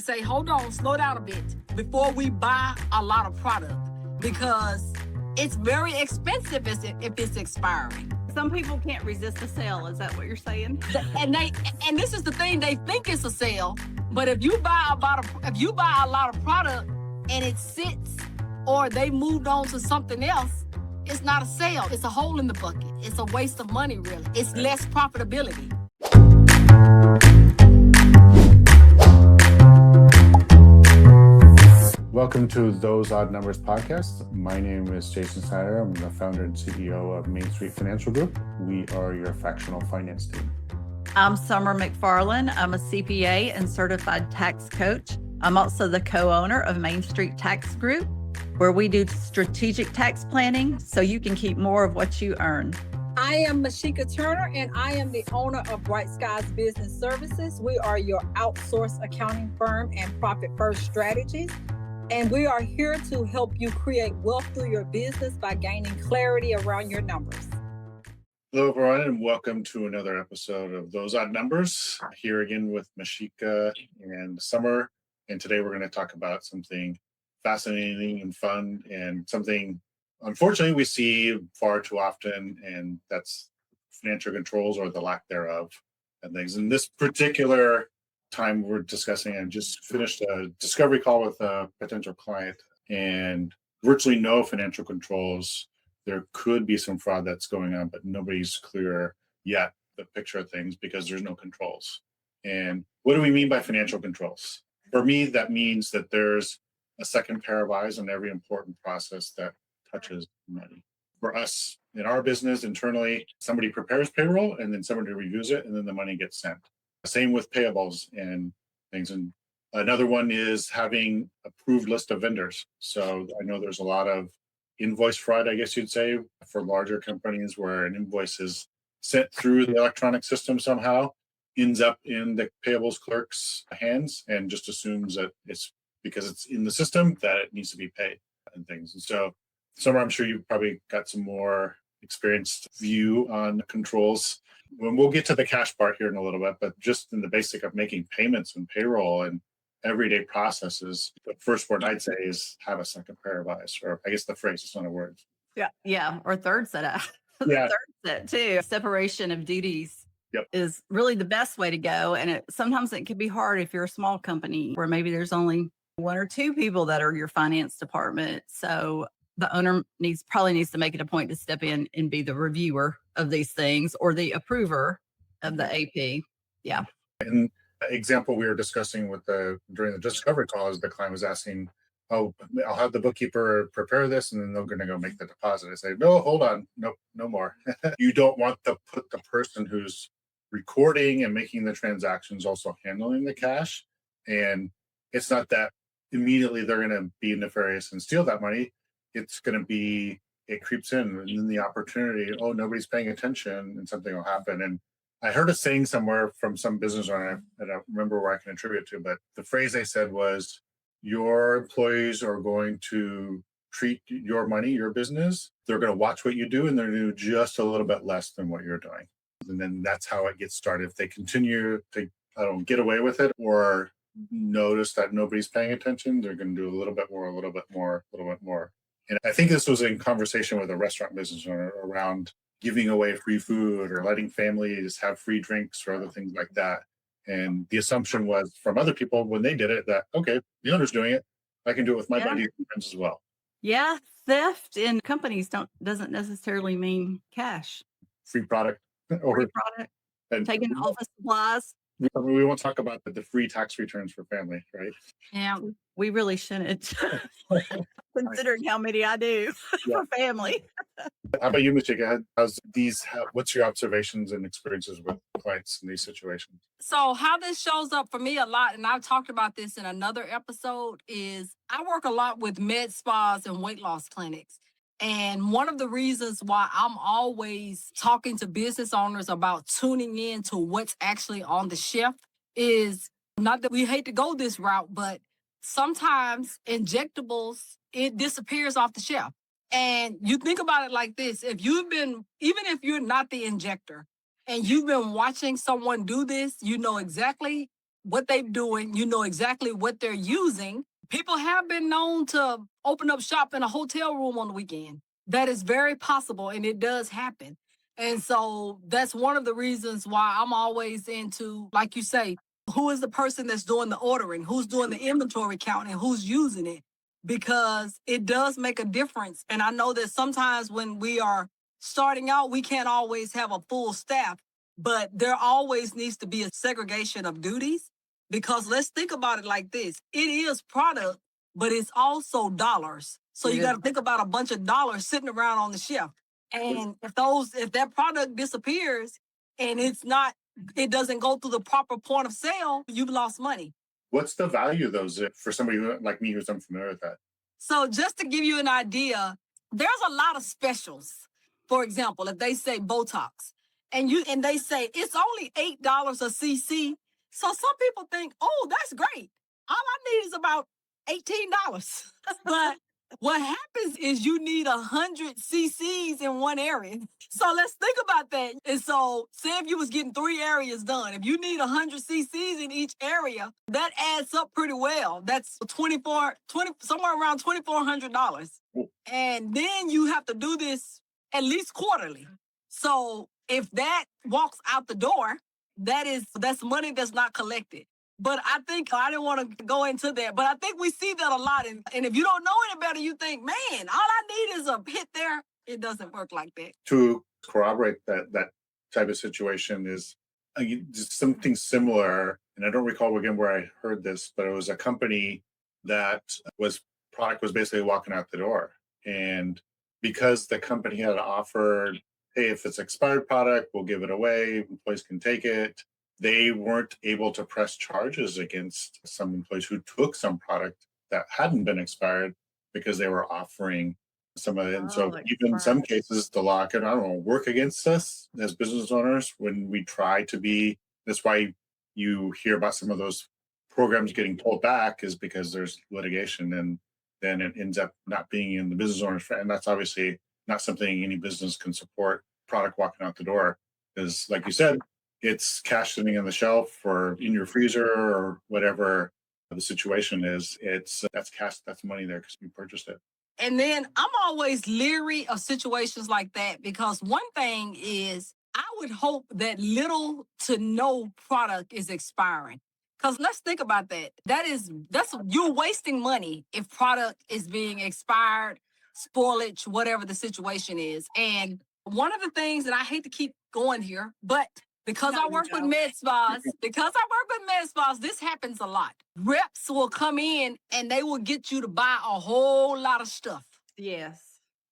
Say, hold on, slow down a bit before we buy a lot of product, because it's very expensive if it's expiring. Some people can't resist a sale. Is that what you're saying? And this is the thing, they think it's a sale, but if you buy a lot of product and it sits or they moved on to something else, it's not a sale. It's a hole in the bucket. It's a waste of money, really. It's less profitability. Welcome to Those Odd Numbers podcast. My name is Jason Snider. I'm the founder and CEO of Main Street Financial Group. We are your fractional finance team. I'm Summer McFarlen. I'm a CPA and certified tax coach. I'm also the co-owner of Main Street Tax Group, where we do strategic tax planning so you can keep more of what you earn. I am Masheka Turner, and I am the owner of Bright Skies Business Services. We are your outsourced accounting firm and profit first strategies. And we are here to help you create wealth through your business by gaining clarity around your numbers. Hello, everyone, and welcome to another episode of Those Odd Numbers. Here again with Masheka and Summer. And today we're going to talk about something fascinating and fun, and something, unfortunately, we see far too often, and that's financial controls or the lack thereof and things. In this particular time we're discussing, and just finished a discovery call with a potential client, and virtually no financial controls. There could be some fraud that's going on, but nobody's clear yet the picture of things because there's no controls. And what do we mean by financial controls? For me, that means that there's a second pair of eyes on every important process that touches money. For us in our business internally, somebody prepares payroll and then somebody reviews it and then the money gets sent. Same with payables and things. And another one is having approved list of vendors. So I know there's a lot of invoice fraud, I guess you'd say, for larger companies where an invoice is sent through the electronic system somehow, ends up in the payables clerk's hands, and just assumes that it's because it's in the system that it needs to be paid and things. And so, Summer, I'm sure you've probably got some more experienced view on controls. When we'll get to the cash part here in a little bit, but just in the basic of making payments and payroll and everyday processes, the first word I'd say is have a second pair of eyes, or I guess the phrase, it's not a word. Yeah. Or third set of Yeah. third set too. Separation of duties Yep. is really the best way to go. And sometimes it can be hard if you're a small company where maybe there's only one or two people that are your finance department. So the owner probably needs to make it a point to step in and be the reviewer of these things or the approver of the AP. Yeah. And the example we were discussing during the discovery call is the client was asking, "Oh, I'll have the bookkeeper prepare this, and then they're going to go make the deposit." I say, "No, hold on, no more." You don't want to put the person who's recording and making the transactions also handling the cash, and it's not that immediately they're going to be nefarious and steal that money. It's going to be, it creeps in, and then the opportunity, oh, nobody's paying attention and something will happen. And I heard a saying somewhere from some business owner, I don't remember where I can attribute to, but the phrase they said was, your employees are going to treat your money, your business, they're going to watch what you do, and they're going to do just a little bit less than what you're doing. And then that's how it gets started. If they continue to, get away with it or notice that nobody's paying attention, they're going to do a little bit more, a little bit more, a little bit more. And I think this was in conversation with a restaurant business owner around giving away free food or letting families have free drinks or other things like that. And the assumption was from other people when they did it that, okay, the owner's doing it, I can do it with my buddies and friends as well. Yeah. Theft in companies doesn't necessarily mean cash. Free product. Free product. And taking office supplies. We won't talk about the free tax returns for family, right? Yeah, we really shouldn't, considering how many I do for family. How about you, Masheka? What's your observations and experiences with clients in these situations? So how this shows up for me a lot, and I've talked about this in another episode, is I work a lot with med spas and weight loss clinics. And one of the reasons why I'm always talking to business owners about tuning in to what's actually on the shelf is, not that we hate to go this route, but sometimes injectables, it disappears off the shelf. And you think about it like this, even if you're not the injector and you've been watching someone do this, you know exactly what they're doing, you know exactly what they're using. People have been known to open up shop in a hotel room on the weekend. That is very possible, and it does happen. And so that's one of the reasons why I'm always into, like you say, who is the person that's doing the ordering, who's doing the inventory counting, who's using it, because it does make a difference. And I know that sometimes when we are starting out, we can't always have a full staff, but there always needs to be a segregation of duties, because let's think about it like this. It is product, but it's also dollars. So you got to think about a bunch of dollars sitting around on the shelf. And if that product disappears and it doesn't go through the proper point of sale, you've lost money. What's the value of those for somebody like me who's unfamiliar with that? So just to give you an idea, there's a lot of specials. For example, if they say Botox and they say it's only $8 a cc. So some people think, oh, that's great. All I need is about $18. But what happens is you need 100 cc's in one area. So let's think about that. And so say if you was getting 3 areas done, if you need 100 cc's in each area, that adds up pretty well. That's somewhere around $2,400. And then you have to do this at least quarterly. So if that walks out the door, that's money that's not collected. But I think I didn't want to go into that. But I think we see that a lot. And if you don't know any better, you think, man, all I need is a hit there. It doesn't work like that. To corroborate that type of situation is just something similar. And I don't recall again where I heard this, but it was a company that product was basically walking out the door. And because the company had offered, hey, if it's expired product, we'll give it away. Employees can take it. They weren't able to press charges against some employees who took some product that hadn't been expired because they were offering some of it. And so even in some cases, the law can, work against us as business owners when we try to be. That's why you hear about some of those programs getting pulled back, is because there's litigation, and then it ends up not being in the business owner's friend. And that's obviously not something any business can support, product walking out the door. Because like you said, it's cash sitting on the shelf or in your freezer or whatever the situation is. That's cash, that's money there because you purchased it. And then I'm always leery of situations like that, because one thing is I would hope that little to no product is expiring. Because let's think about that. That's you're wasting money if product is being expired, spoilage, whatever the situation is. And one of the things, and I hate to keep going here, but because I work with med spas, this happens a lot. Reps will come in and they will get you to buy a whole lot of stuff. Yes.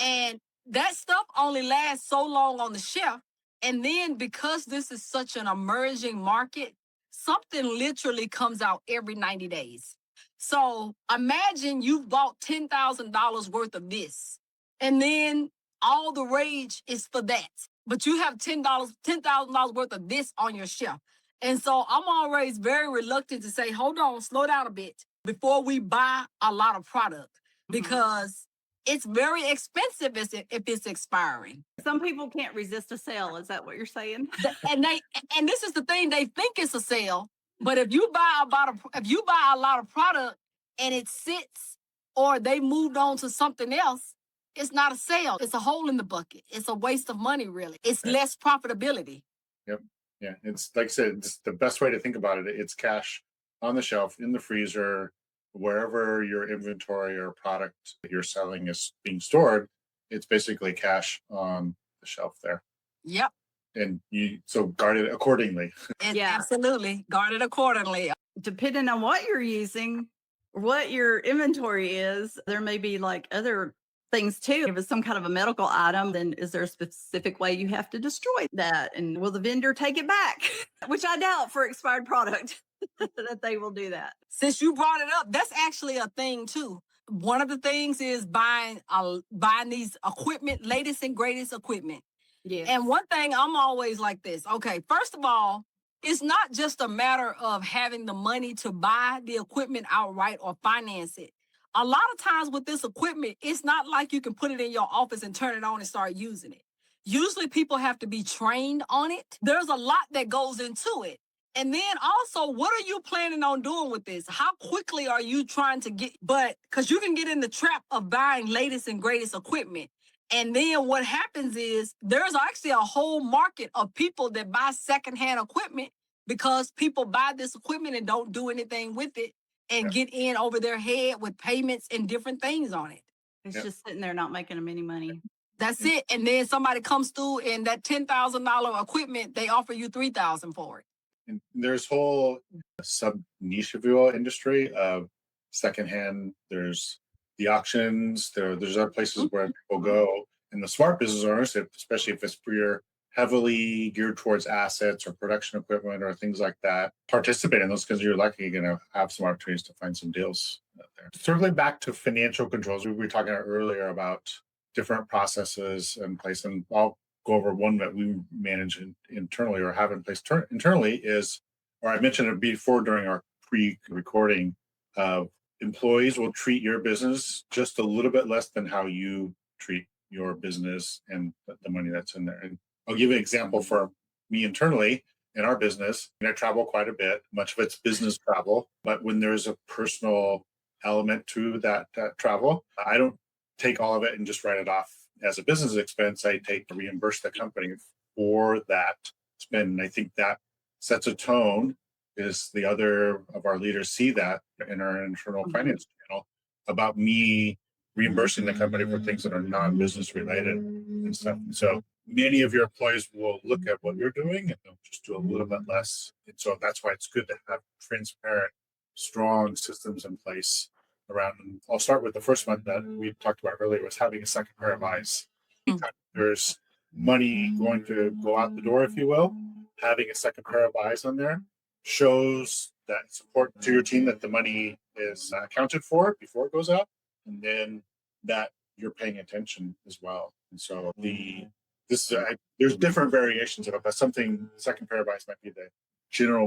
And that stuff only lasts so long on the shelf. And then because this is such an emerging market, something literally comes out every 90 days. So imagine you've bought $10,000 worth of this, and then all the rage is for that. But you have $10,000 worth of this on your shelf. And so I'm always very reluctant to say, hold on, slow down a bit before we buy a lot of product, because it's very expensive if it's expiring. Some people can't resist a sale. Is that what you're saying? And this is the thing, they think it's a sale, but if you buy a lot of product and it sits, or they moved on to something else, it's not a sale. It's a hole in the bucket. It's a waste of money, really. It's less profitability. Yep. Yeah. It's like I said, it's the best way to think about it. It's cash on the shelf, in the freezer, wherever your inventory or product that you're selling is being stored. It's basically cash on the shelf there. Yep. And so guard it accordingly. Absolutely. Guard it accordingly. Depending on what you're using, what your inventory is, there may be like other things too. If it's some kind of a medical item, then is there a specific way you have to destroy that? And will the vendor take it back? Which I doubt for expired product that they will do that. Since you brought it up, that's actually a thing too. One of the things is buying these equipment, latest and greatest equipment. Yes. And one thing, I'm always like this. Okay, first of all, it's not just a matter of having the money to buy the equipment outright or finance it. A lot of times with this equipment, it's not like you can put it in your office and turn it on and start using it. Usually people have to be trained on it. There's a lot that goes into it. And then also, what are you planning on doing with this? How quickly are you trying to get, but because you can get in the trap of buying latest and greatest equipment. And then what happens is there's actually a whole market of people that buy secondhand equipment because people buy this equipment and don't do anything with it and get in over their head with payments and different things on it. It's just sitting there not making them any money. That's it. And then somebody comes through and that $10,000 equipment, they offer you $3,000 for it. And there's whole sub niche, if you will, industry of secondhand. There's the auctions. There's other places where people go. And the smart business owners, especially if it's for heavily geared towards assets or production equipment or things like that, participate in those because you're likely going to have some opportunities to find some deals out there. Circling back to financial controls, we were talking earlier about different processes in place, and I'll go over one that we manage internally or have in place internally is, or I mentioned it before during our pre-recording, employees will treat your business just a little bit less than how you treat your business and the money that's in there. And I'll give you an example for me internally in our business. And I travel quite a bit. Much of it's business travel, but when there's a personal element to that travel, I don't take all of it and just write it off as a business expense. I reimburse the company for that spend. And I think that sets a tone because the other of our leaders see that in our internal finance channel about me reimbursing the company for things that are non-business related and stuff. And so many of your employees will look at what you're doing and they'll just do a little bit less. And so that's why it's good to have transparent, strong systems in place around. And I'll start with the first one that we talked about earlier, was having a second pair of eyes. There's money going to go out the door, if you will. Having a second pair of eyes on there shows that it's important to your team that the money is accounted for before it goes out, and then that you're paying attention as well. And so there's different variations of it, but second pair of eyes might be the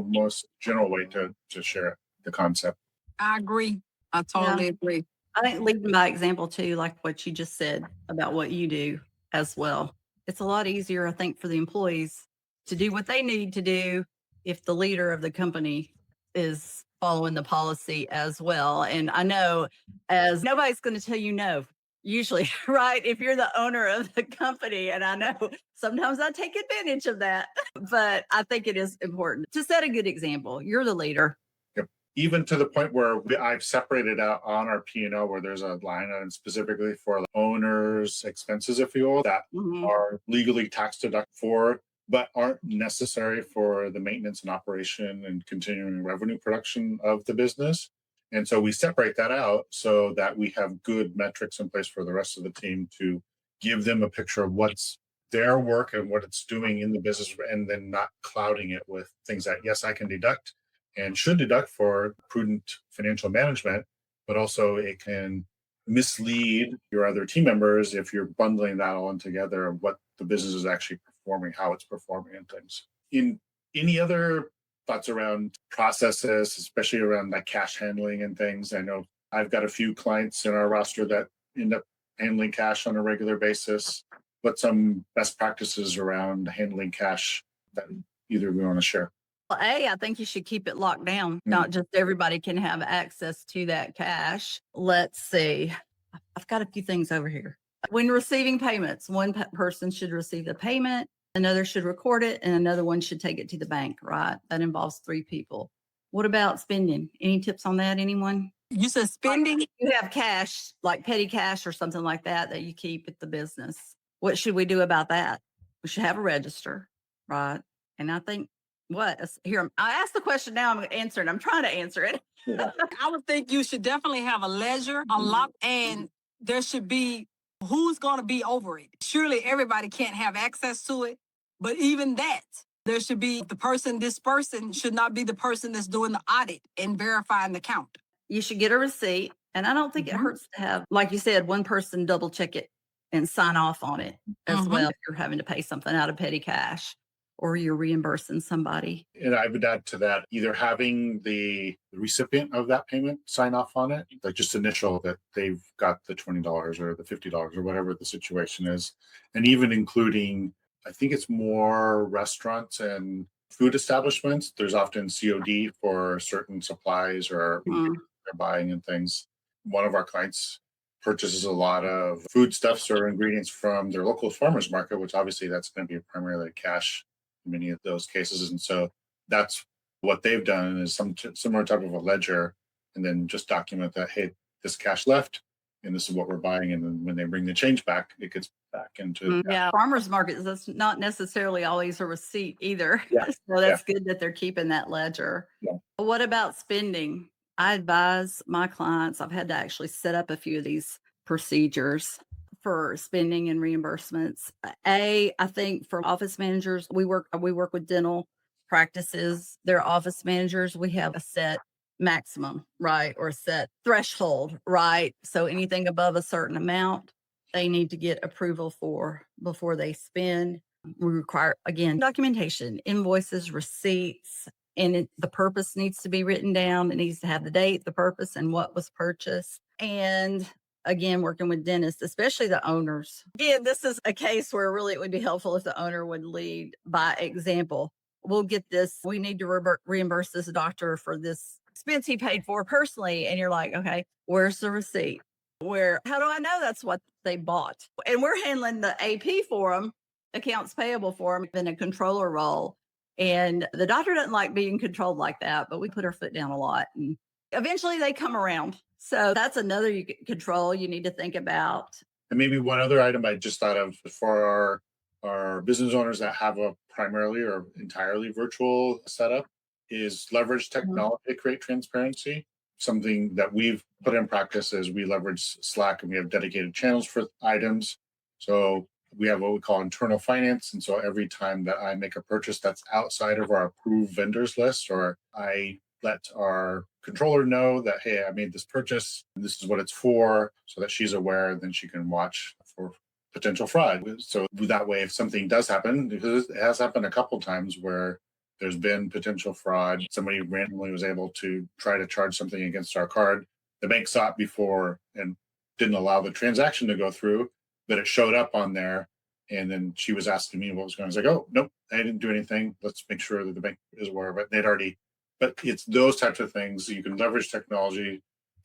most general way to share the concept. I agree. I totally agree. I think leading by example too, like what you just said about what you do as well. It's a lot easier, I think, for the employees to do what they need to do if the leader of the company is following the policy as well. And I know as nobody's going to tell you no, usually, right? If you're the owner of the company, and I know sometimes I take advantage of that, but I think it is important to set a good example. You're the leader. Even to the point where I've separated out on our P&L where there's a line item specifically for the owner's expenses, if you will, that are legally tax deductible for, but aren't necessary for the maintenance and operation and continuing revenue production of the business. And so we separate that out so that we have good metrics in place for the rest of the team to give them a picture of what's their work and what it's doing in the business, and then not clouding it with things that, yes, I can deduct and should deduct for prudent financial management, but also it can mislead your other team members if you're bundling that all in together of what the business is actually performing, how it's performing and things. In any other thoughts around processes, especially around like cash handling and things? I know I've got a few clients in our roster that end up handling cash on a regular basis. What some best practices around handling cash that either we want to share? Well, I think you should keep it locked down. Not just everybody can have access to that cash. Let's see. I've got a few things over here. When receiving payments, one person should receive the payment, another should record it, and another one should take it to the bank, right? That involves 3 people. What about spending? Any tips on that, anyone? You said spending? Like you have cash, like petty cash or something like that you keep at the business. What should we do about that? We should have a register, right? And I think I asked the question, now I'm answering. I'm trying to answer it. I would think you should definitely have a ledger, a lot, and there should be who's going to be over it. Surely everybody can't have access to it, but even that, there should be this person should not be the person that's doing the audit and verifying the count. You should get a receipt, and I don't think it hurts to have, like you said, one person double check it and sign off on it as well if you're having to pay something out of petty cash or you're reimbursing somebody. And I would add to that, either having the recipient of that payment sign off on it, like just initial that they've got the $20 or the $50 or whatever the situation is. And even including, I think it's more restaurants and food establishments, there's often COD for certain supplies or they're buying and things. One of our clients purchases a lot of foodstuffs or ingredients from their local farmers market, which obviously that's going to be primarily cash in many of those cases. And so that's what they've done is some similar type of a ledger, and then just document that, hey, this cash left, and this is what we're buying. And then when they bring the change back, it gets back into Yeah, farmers markets, that's not necessarily always a receipt either. Yeah. So that's good that they're keeping that ledger. Yeah. What about spending? I advise my clients, I've had to actually set up a few of these procedures for spending and reimbursements. I think for office managers, we work with dental practices, their office managers, we have a set maximum, right? Or a set threshold, right? So anything above a certain amount, they need to get approval for before they spend. We require, again, documentation, invoices, receipts, and the purpose needs to be written down. It needs to have the date, the purpose, and what was purchased. And again, working with dentists, especially the owners. Again, this is a case where really it would be helpful if the owner would lead by example. We'll get this. We need to reimburse this doctor for this expense he paid for personally. And you're like, okay, where's the receipt? How do I know that's what they bought? And we're handling the AP for them, accounts payable for them in a controller role. And the doctor doesn't like being controlled like that, but we put our foot down a lot. And eventually they come around. So that's another control you need to think about. And maybe one other item I just thought of for our business owners that have a primarily or entirely virtual setup is leverage technology to create transparency. Something that we've put in practice is we leverage Slack and we have dedicated channels for items. So we have what we call internal finance. And so every time that I make a purchase that's outside of our approved vendors list, or I let our controller know that, hey, I made this purchase, and this is what it's for, so that she's aware, and then she can watch for potential fraud. So that way, if something does happen, because it has happened a couple times where there's been potential fraud, somebody randomly was able to try to charge something against our card. The bank saw it before and didn't allow the transaction to go through, but it showed up on there. And then she was asking me what was going on. I was like, oh, nope, I didn't do anything. Let's make sure that the bank is aware of it. But it's those types of things. You can leverage technology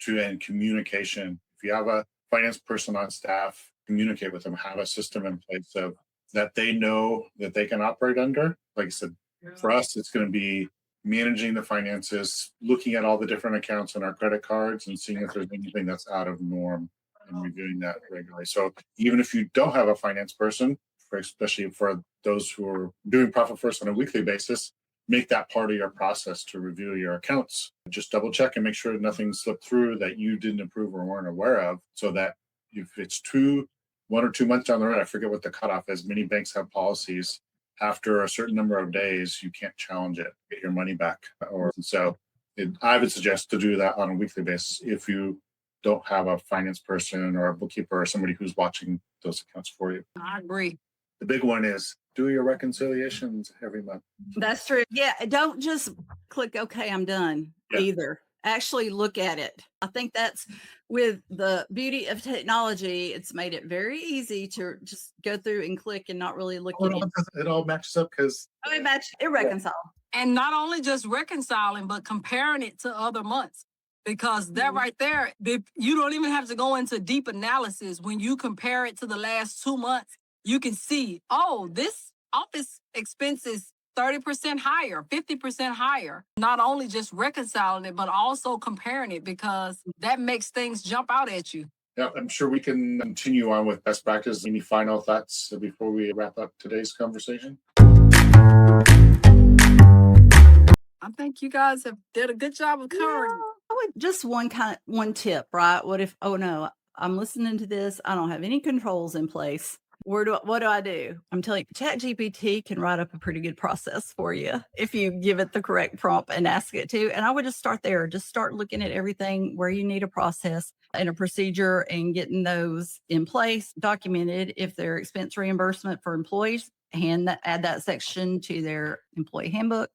and communication. If you have a finance person on staff, communicate with them, have a system in place so that they know that they can operate under. Like I said, for us, it's going to be managing the finances, looking at all the different accounts on our credit cards and seeing if there's anything that's out of norm and reviewing that regularly. So even if you don't have a finance person, especially for those who are doing Profit First on a weekly basis, make that part of your process to review your accounts. Just double check and make sure nothing slipped through that you didn't approve or weren't aware of, so that if it's 1 or 2 months down the road, I forget what the cutoff is. Many banks have policies. After a certain number of days, you can't challenge it, get your money back. I would suggest to do that on a weekly basis if you don't have a finance person or a bookkeeper or somebody who's watching those accounts for you. I agree. The big one is do your reconciliations every month. That's true. Yeah. Don't just click, okay, I'm done either. Actually look at it. I think that's with the beauty of technology. It's made it very easy to just go through and click and not really look at it. It all matches up because It reconciles. And not only just reconciling, but comparing it to other months. Because that right there, you don't even have to go into deep analysis. When you compare it to the last 2 months, you can see, oh, this office expense is 30% higher, 50% higher. Not only just reconciling it, but also comparing it, because that makes things jump out at you. Yeah, I'm sure we can continue on with best practice. Any final thoughts before we wrap up today's conversation? I think you guys have did a good job of covering. Just one tip, right? What if, oh no, I'm listening to this, I don't have any controls in place. What do I do? I'm telling you, ChatGPT can write up a pretty good process for you if you give it the correct prompt and ask it to. And I would just start there. Just start looking at everything where you need a process and a procedure and getting those in place, documented. If they're expense reimbursement for employees, add that section to their employee handbook.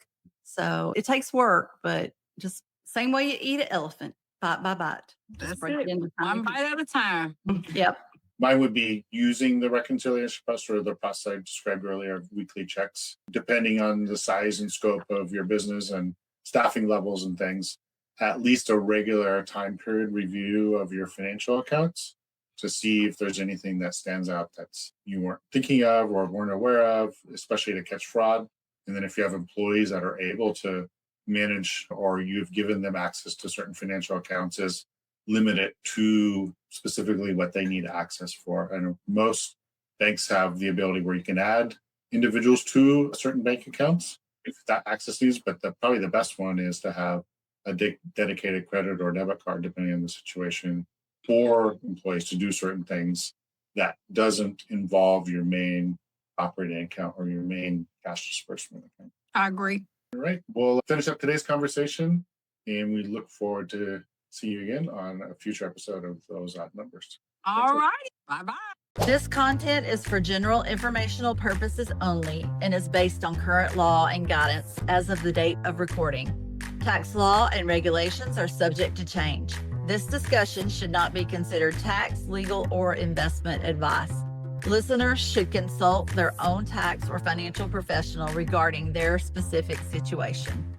So it takes work, but just same way you eat an elephant, bite by bite. That's break it. into One bite at a time. Yep. Mine would be using the reconciliation process or the process I described earlier of weekly checks, depending on the size and scope of your business and staffing levels and things. At least a regular time period review of your financial accounts to see if there's anything that stands out that's you weren't thinking of or weren't aware of, especially to catch fraud. And then if you have employees that are able to manage or you've given them access to certain financial accounts, is limit it to specifically what they need access for. And most banks have the ability where you can add individuals to certain bank accounts if that access needs, but probably the best one is to have a dedicated credit or debit card, depending on the situation, for employees to do certain things that doesn't involve your main operating account or your main cash disbursement account. I agree. All right, we'll finish up today's conversation, and we look forward to see you again on a future episode of Those Odd Numbers. All righty. Bye-bye. This content is for general informational purposes only and is based on current law and guidance as of the date of recording. Tax law and regulations are subject to change. This discussion should not be considered tax, legal, or investment advice. Listeners should consult their own tax or financial professional regarding their specific situation.